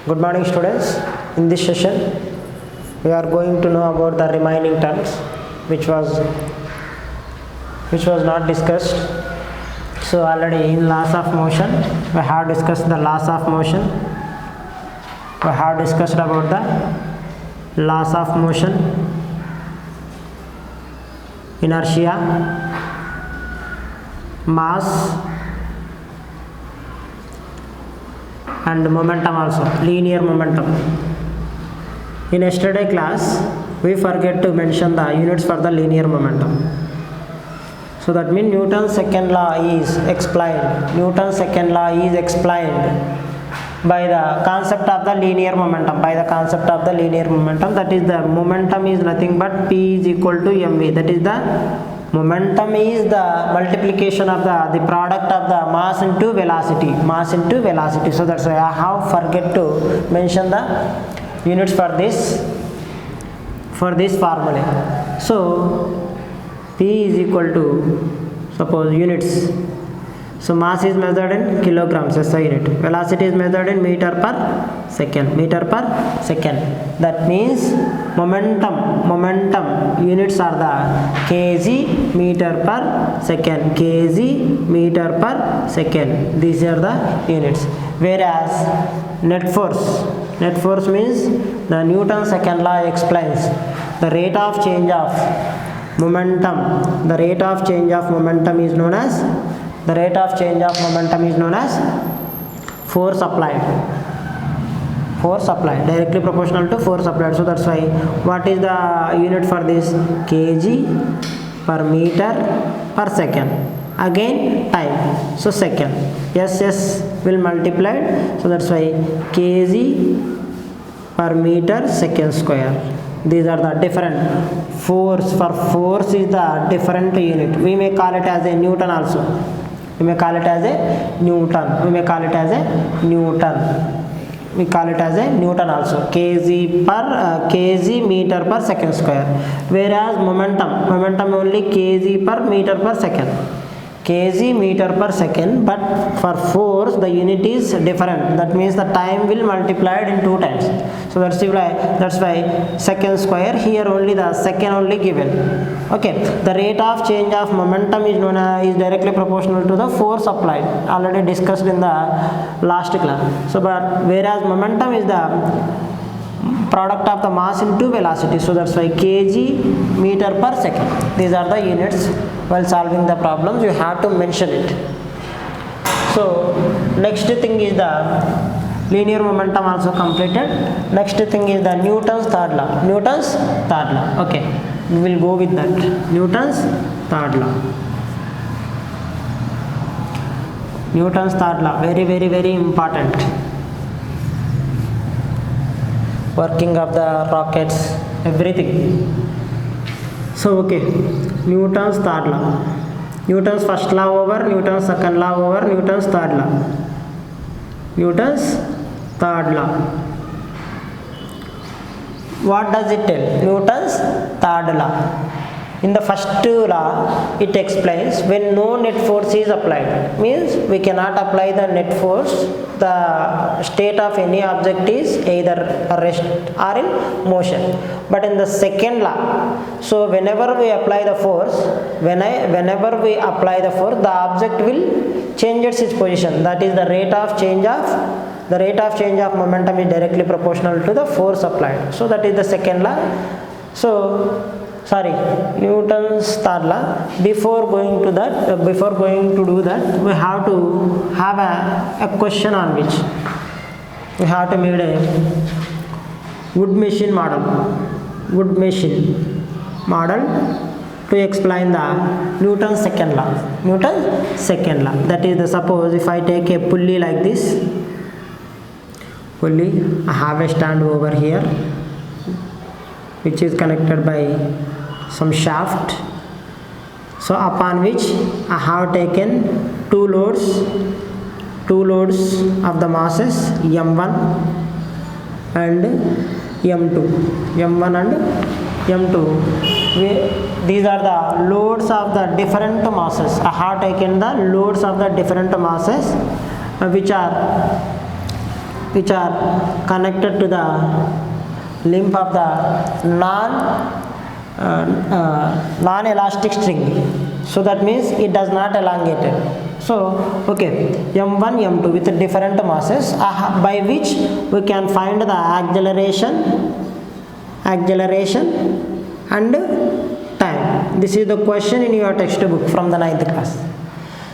Good morning students. In this session we are going to know about the remaining terms which was not discussed. So already in laws of motion we have discussed the laws of motion. We have discussed about the laws of motion, inertia, mass and momentum, also linear momentum. In yesterday class we forget to mention the units for the linear momentum. So that means Newton's second law is explained. Newton's second law is explained by the concept of the linear momentum. By the concept of the linear momentum, that is the momentum is nothing but P is equal to mv. That is the momentum is the multiplication of the product of the mass into velocity. So that's why I have forget to mention the units for this formula. So P is equal to, suppose units, so mass is measured in kilograms as a unit, velocity is measured in meter per second. That means momentum units are the kg meter per second. These are the units. Whereas net force means the Newton's second law explains the rate of change of momentum. The rate of change of momentum is known as force applied, directly proportional to force applied. So that's why what is the unit for this? Kg per meter per second. Again time, so second. Yes will multiply. So that's why kg per meter second square. These are the different force. For force is the different unit. We may call it as a Newton also. We call it as a Newton also. Kg meter per second square. Whereas momentum only kg per meter per second. Kg meter per second, but for force the unit is different. That means the time will multiplied in 2 times. So that's why second square, here only the second only given. Okay, the rate of change of momentum is directly proportional to the force applied, already discussed in the last class. So but whereas momentum is the product of the mass into velocity. So that's why kg meter per second. These are the units. While solving the problems you have to mention it. So next thing is the linear momentum also completed. Next thing is the Newton's third law. Okay, we will go with that. Newton's third law, very important. Working of the rockets, everything. So okay, Newton's third law. Newton's first law over, Newton's second law over, Newton's third law. Newton's third law. What does it tell? Newton's third law. In the first law, it explains when no net force is applied. Means we cannot apply the net force. The state of any object is either rest or in motion. But in the second law, so whenever we apply the force, the object will change its position. That is the rate of change of momentum is directly proportional to the force applied. So that is the second law. So Newton's third law. Before going to do that, we have to have a question on which we have to make a wood machine model to explain the Newton's second law. That is the, suppose if I take a pulley like this, I have a stand over here which is connected by some shaft, so upon which I have taken two loads of the masses m1 and m2. These are the loads of the different masses. I have taken the loads of the different masses which are which are connected to the limb of the non-elastic string. So that means it does not elongate it. So okay, m1 m2 with different masses by which we can find the acceleration and time. This is the question in your textbook from the 9th class.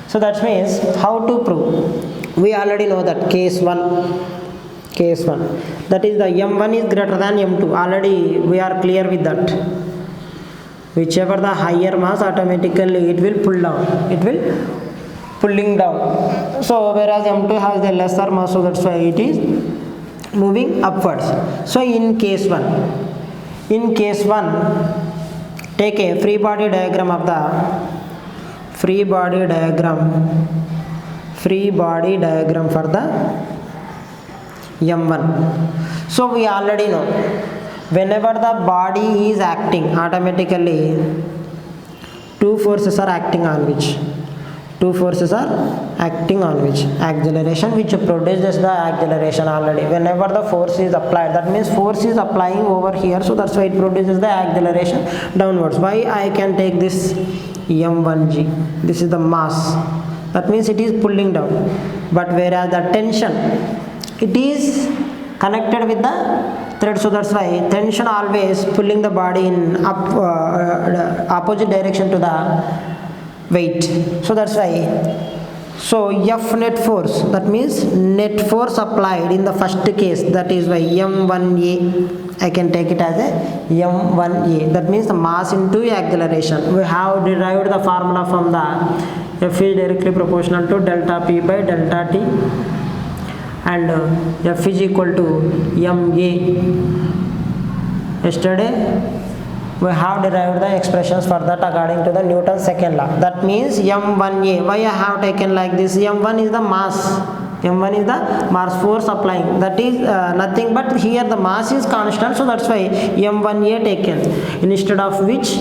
So that means how to prove. We already know that case 1, that is the m1 is greater than m2. Already we are clear with that. Whichever the higher mass, automatically it will pull down, it will pulling down. So whereas m2 has the lesser mass, so that's why it is moving upwards. So in case 1, take a free body diagram of the free body diagram for the m1. So we already know whenever the body is acting, automatically two forces are acting on which? Acceleration, which produces the acceleration already. Whenever the force is applied, that means force is applying over here, so that's why it produces the acceleration downwards. Why I can take this m1g, this is the mass, that means it is pulling down. But whereas the tension, it is connected with the thread, so that's why tension always pulling the body in opposite direction to the weight. So that's why, so F net force, that means net force applied in the first case, that is why m1a, I can take it as a m1a, that means the mass into acceleration. We have derived the formula from the F is directly proportional to delta p by delta t, and F is equal to ma. Yesterday we have derived the expressions for that according to the Newton's second law. That means m1a, why I have taken like this? M1 is the mass, force applying, that is nothing but here the mass is constant, so that's why m1a taken, instead of which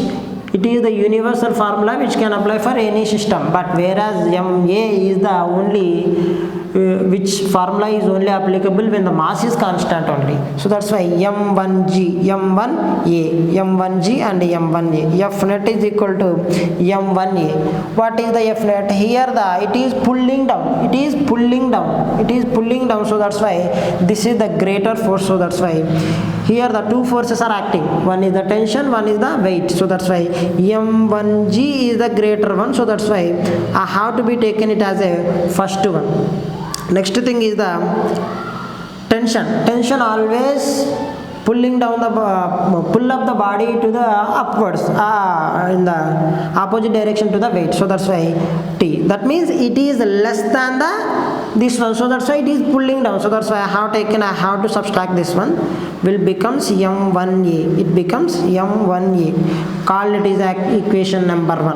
it is the universal formula which can apply for any system. But whereas ma is the only which formula is only applicable when the mass is constant only. So that's why m1g and m1a, F net is equal to m1a. What is the F net? Here it is pulling down, so that's why this is the greater force. So that's why here the two forces are acting, one is the tension, one is the weight. So that's why m1g is the greater one, so that's why I have to be taken it as a first one. Next thing is the tension always pulling down the pull up the body to the upwards in the opposite direction to the weight. So that's why T, that means it is less than the this one, so that's why it is pulling down. So that's why I have to subtract this one, will becomes m1a, it becomes m1a. Call it is equation number 1,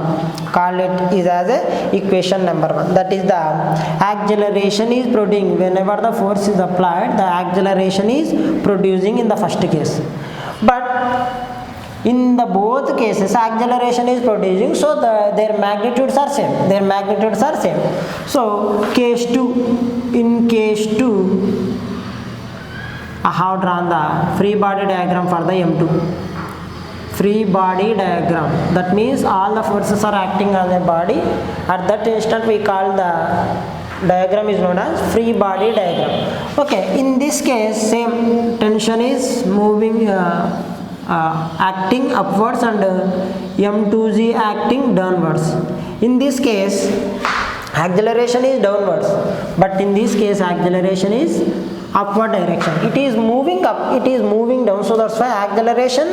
that is the acceleration is producing. Whenever the force is applied, the acceleration is producing in the first case, but in the both cases acceleration is producing, so their magnitudes are same. So in case 2 I have drawn the free body diagram for the m2. That means all the forces are acting on the body. At that instant we call the diagram is known as free body diagram. Okay, in this case same, tension is moving acting upwards and m2g acting downwards. In this case acceleration is downwards, but in this case acceleration is upward direction. It is moving up, it is moving down, so that's why acceleration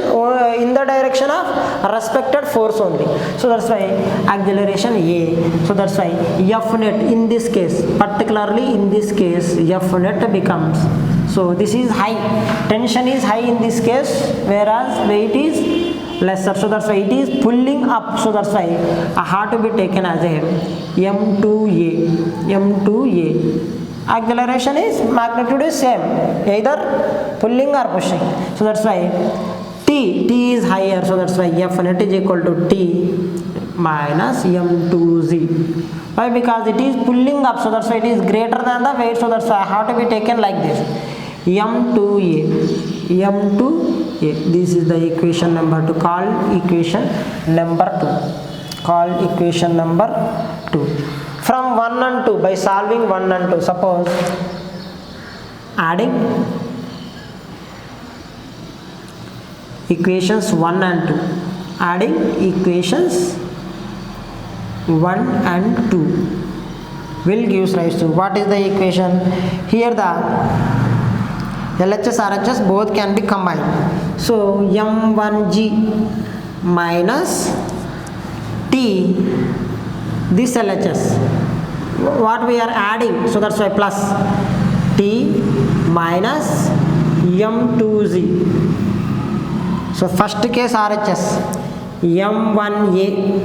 in the direction of respected force only. So that's why acceleration a. So that's why F net in this case, particularly in this case, F net becomes, so this is high, tension is high in this case, whereas weight is lesser, so that's why it is pulling up. So that's why I have to be taken as a m2a. Acceleration is magnitude is same, either pulling or pushing. So that's why T is higher, so that's why F net is equal to T minus m2z. Why? Because it is pulling up, so that's why it is greater than the weight, so that's why I have to be taken like this. m2a, this is the equation number 2, called equation number 2, called equation number 2. From 1 and 2, by solving 1 and 2, suppose adding equations 1 and 2, adding equations 1 and 2 will give rise to, what is the equation? Here the LHS, RHS both can be combined. So m1g minus t, this LHS, what we are adding, so that's why plus t minus m2z. So first case RHS, m1a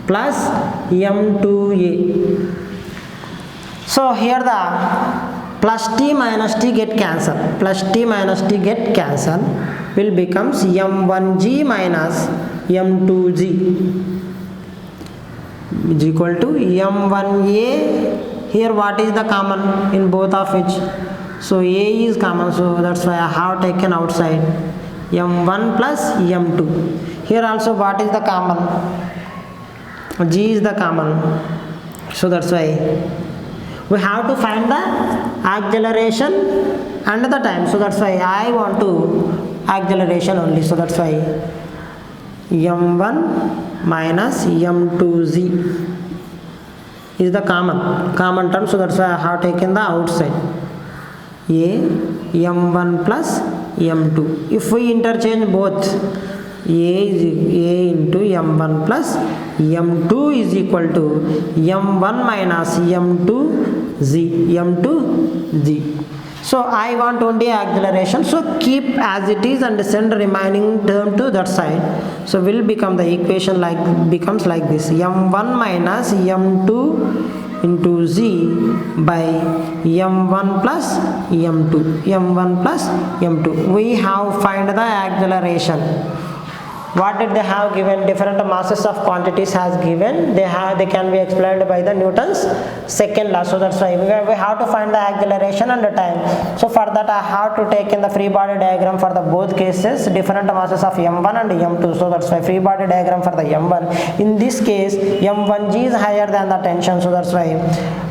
plus m2a. So here the plus t minus t get cancelled, plus t minus t get cancelled, will becomes m1g minus m2g is equal to m1a. Here what is the common in both of which? So a is common, so that's why I have taken outside m1 plus m2. Here also what is the common? G is the common, so that's why we have to find the acceleration and the time, so that's why I want to acceleration only, so that's why m1 minus m2z is the common term, so that's why I have taken the outside a m1 plus m2. If we interchange both, a is a into m1 plus m2 is equal to m1 minus m2z. So I want only acceleration, so keep as it is and send remaining term to that side. So will become the equation becomes like this, m1 minus m2 into z by m1 plus m2. We have find the acceleration. What did they have given? Different masses of quantities has given. They can be explained by the Newton's second law. So that's why we have to find the acceleration and the time. So for that I have to take in the free body diagram for the both cases, different masses of m1 and m2. So that's why free body diagram for the m1. In this case m1g is higher than the tension. So that's why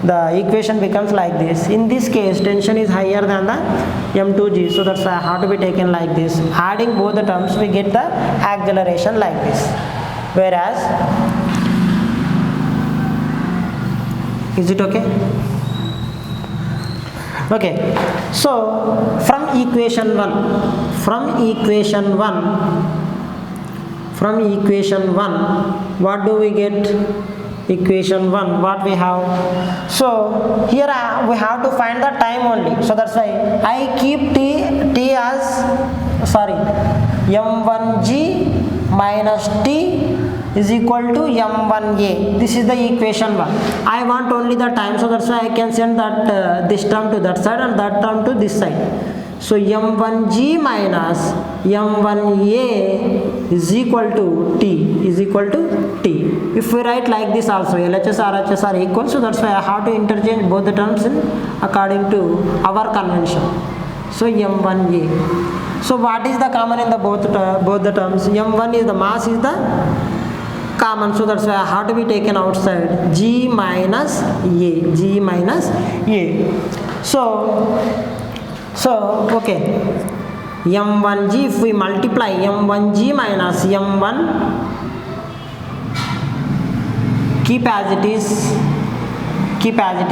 the equation becomes like this. In this case tension is higher than the m2g. So that's why I have to be taken like this. Adding both the terms we get the acceleration like this. Whereas, is it okay? Okay. So from equation 1, what do we get? Equation 1, what we have? So here we have to find the time only. So that's why I keep t as m1g minus t is equal to m1a. This is the equation 1. I want only the time, so that's why I can send that this term to that side and that term to this side. So m1g minus m1a is equal to t. If we write like this also, LHS RHS are equal, so that's why I have to interchange both the terms according to our convention. So m1a. So what is the common in the both the terms? m1 is the mass is the common, so that's why I have to be taken outside g minus a. So okay, m1g, if we multiply m1g minus m1, keep as it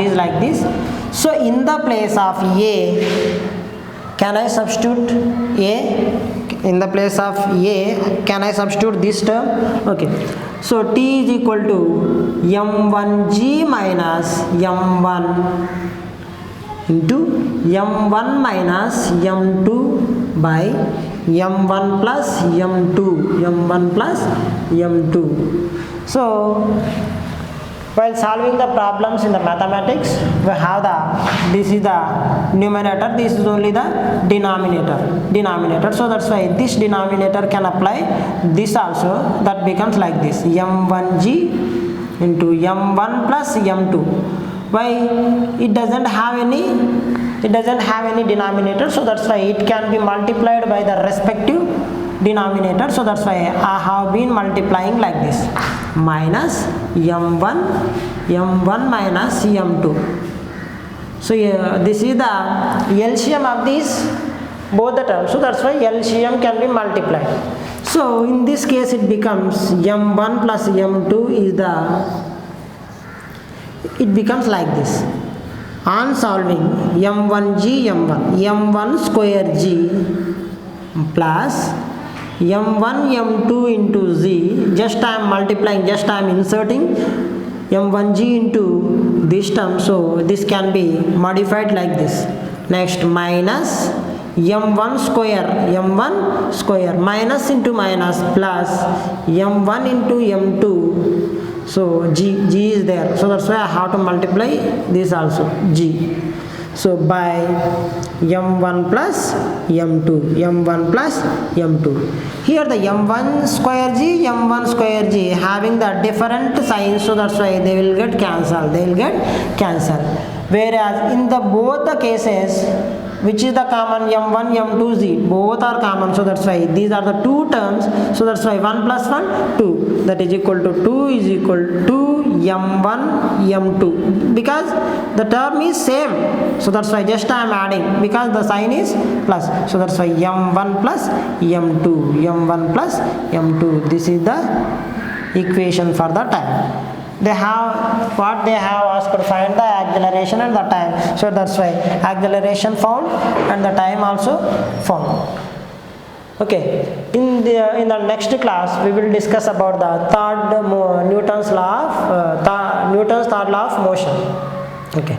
is like this. So in the place of a, can I substitute a? In the place of a, can I substitute this term? Okay. So t is equal to m1g minus m1 into m1 minus m2 by m1 plus m2. So While solving the problems in the mathematics, we have this is the numerator, this is only the denominator. So that's why this denominator can apply this also, that becomes like this, m1g into m1 plus m2. Why? It doesn't have any denominator, so that's why it can be multiplied by the respective denominator. So that's why I have been multiplying like this, minus m1 minus m2. So this is the LCM of these both the terms, so that's why LCM can be multiplied. So in this case it becomes m1 plus m2 is it becomes like this. On solving, m1g m1 square g plus m1 m2 into z, just I am multiplying, just I am inserting m1g into this term, so this can be modified like this. Next, minus m1 square minus into minus plus m1 into m2, so g is there, so that's why I have to multiply this also, g. So by m1 plus m2, here the m1 square g having the different signs, so that's why they will get cancelled, whereas in the both the cases, which is the common, m1 m2 z, both are common, so that's why these are the two terms, so that's why 1 plus 1 2, that is equal to 2 is equal to m1 m2, because the term is same, so that's why just I am adding, because the sign is plus, so that's why m1 plus m2, this is the equation for the time. They have asked to find the acceleration and the time, so that's why acceleration found and the time also found. Okay, in the next class we will discuss about the Newton's third law of motion. Okay.